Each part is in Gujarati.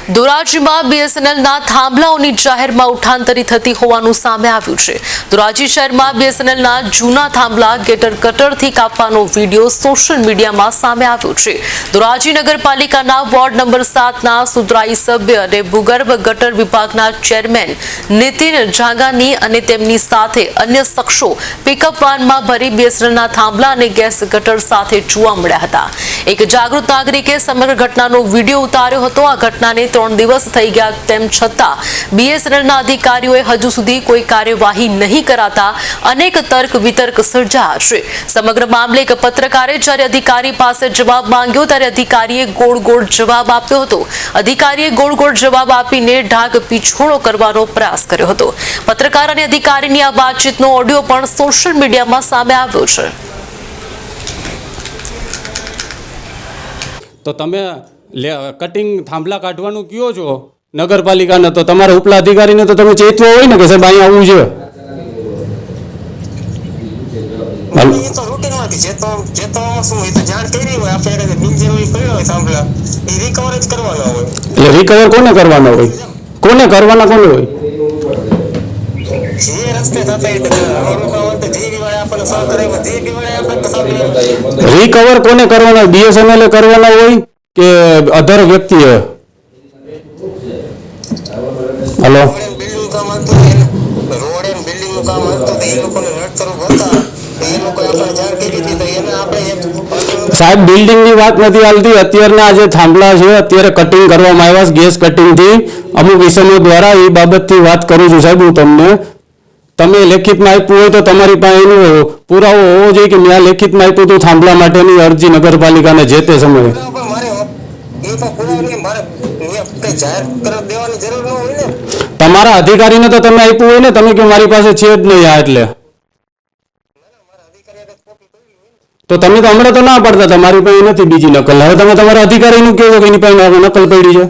ધોરાજીમાં બીએસએનએલના થાંભલાઓની જાહેરમાં ઉઠાંતરી થતી હોવાનું સામે આવ્યું છે। ધોરાજી શહેરમાં બીએસએનએલના જૂના થાંભલા ગેટર કટરથી કાપવાનો વિડીયો સોશિયલ મીડિયામાં સામે આવ્યો છે। ધોરાજી નગરપાલિકાના વોર્ડ નંબર 7ના સુધરાઈ સભ્ય અને ભૂગર્ભ ગટર વિભાગના ચેરમેન નીતિન જાંગાની અને તેમની સાથે અન્ય શખ્સો પિકઅપ વાનમાં ભરી બીએસએનએલના થાંભલા અને ગેસ ગટર સાથે જોવા મળ્યા હતા। એક જાગૃત નાગરિકે સમગ્ર ઘટનાનો વિડીયો ઉતાર્યો હતો। આ ઘટનાને 3 દિવસ થઈ ગયા તેમ છતાં બીએસએનએલના અધિકારીઓએ હજુ સુધી કોઈ કાર્યવાહી નહીં કરાતા અનેક તર્ક વિતર્ક સર્જાયા છે। સમગ્ર મામલે એક પત્રકારે જ્યારે અધિકારી પાસે જવાબ માંગ્યો ત્યારે અધિકારીએ ગોળ જવાબ આપ્યો હતો। અધિકારીએ ગોળ જવાબ આપીને ઢાક પીછોડો કરવાનો પ્રયાસ કર્યો હતો। પત્રકાર અને અધિકારીની આ વાતચીતનો ઓડિયો પણ સોશિયલ મીડિયામાં સામે આવ્યો છે। તો તમે કટિંગ થાંભલા કાઢવાનું કયો છો નગરપાલિકાને, તો તમારા ઉપલા અધિકારીને તો તમે ચેતવો હોય ને કે સાહેબ અહીંયા આવવું છે। એટલે રિકવર કોને કરવાનો હોય, કોને કરવાના કોને હોય? રિકવર કોને કરવાના, બીએસએનએલ કરવાના હોય કે અધર વ્યક્તિએ? હલો સાહેબ, બિલ્ડિંગ ની વાત નથી હાલતી। અત્યારના જે થાંભલા છે અત્યારે કટિંગ કરવામાં આવ્યા છે ગેસ કટિંગ થી અમુક વિષયો દ્વારા, એ બાબતથી વાત કરું છું સાહેબ હું તમને। તમે લેખિતમાં આપ્યું હોય તો તમારી પાસે એનો પુરાવો હોવો જોઈએ કે મેં લેખિતમાં આપ્યું હતું થાંભલા માટેની અરજી નગરપાલિકાને જે તે સમયે। તમારા અધિકારીને તો તમે આપ્યું હોય ને, તમે કે મારી પાસે છે જ નહીં આ, એટલે તો તમે તો હમણાં તો ના પડતા તમારી પાસે નથી બીજી નકલ। હવે તમે તમારા અધિકારીનું કહો કે એની પાસે નકલ પડી છે।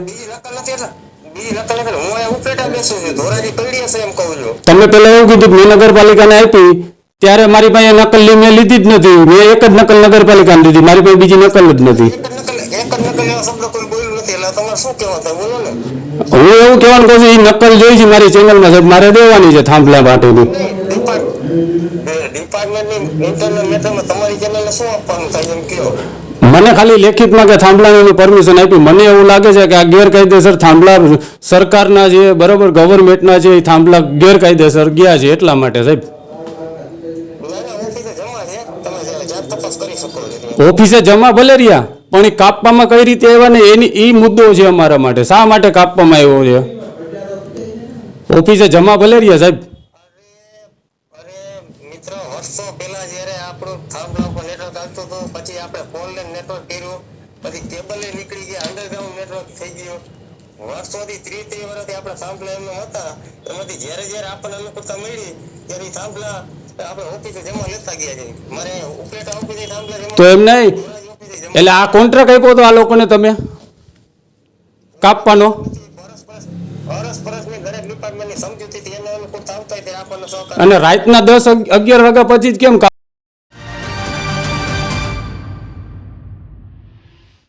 તમે પેલા એવું કીધું મેં નગરપાલિકાને આપી ત્યારે મારી પાસે નકલ મેં લીધી જ નથી। મેં એક જ નકલ નગરપાલિકાને લીધી, મારી પાસે બીજી નકલ જ નથી। હું એવું કહેવાનું કહું છું એ નકલ જોઈ છે મારી ચેનલમાં સાહેબ, મારે દેવાની છે થાંભલા માટેની। મને ખાલી લેખિતમાં કે થાંભલાની પરમિશન આપી, મને એવું લાગે છે કે આ ગેરકાયદેસર થાંભલા સરકારના જે બરોબર ગવર્મેન્ટના છે એ થાંભલા ગેરકાયદેસર ગયા છે એટલા માટે સાહેબ। ઓફિસે જમા ભલે રહ્યા પણ એ કાપવામાં કઈ રીતે આવ્યા ને એની એ મુદ્દો છે અમારા માટે। શા માટે કાપવામાં આવ્યો છે? ઓફિસે જમા ભલે રહ્યા સાહેબ। વર્ષોથી 30 વર્ષથી આપણા થાંભલા એમનો હતા, એમાંથી જ્યારે આપણને અનુકૂળતા મળી ત્યારે થાંભલા આપણે ઓફિસે જમા લેતા ગયા છે। મારે ઉપલેટા ઓફિસે થાંભલા જમા, તો એમ નહીં, એટલે આ કોન્ટ્રાક્ટ આપ્યો તો આ લોકોને તમે કાપવાનો? અને રાતના 10-11 વાગ્યા પછી જ કેમ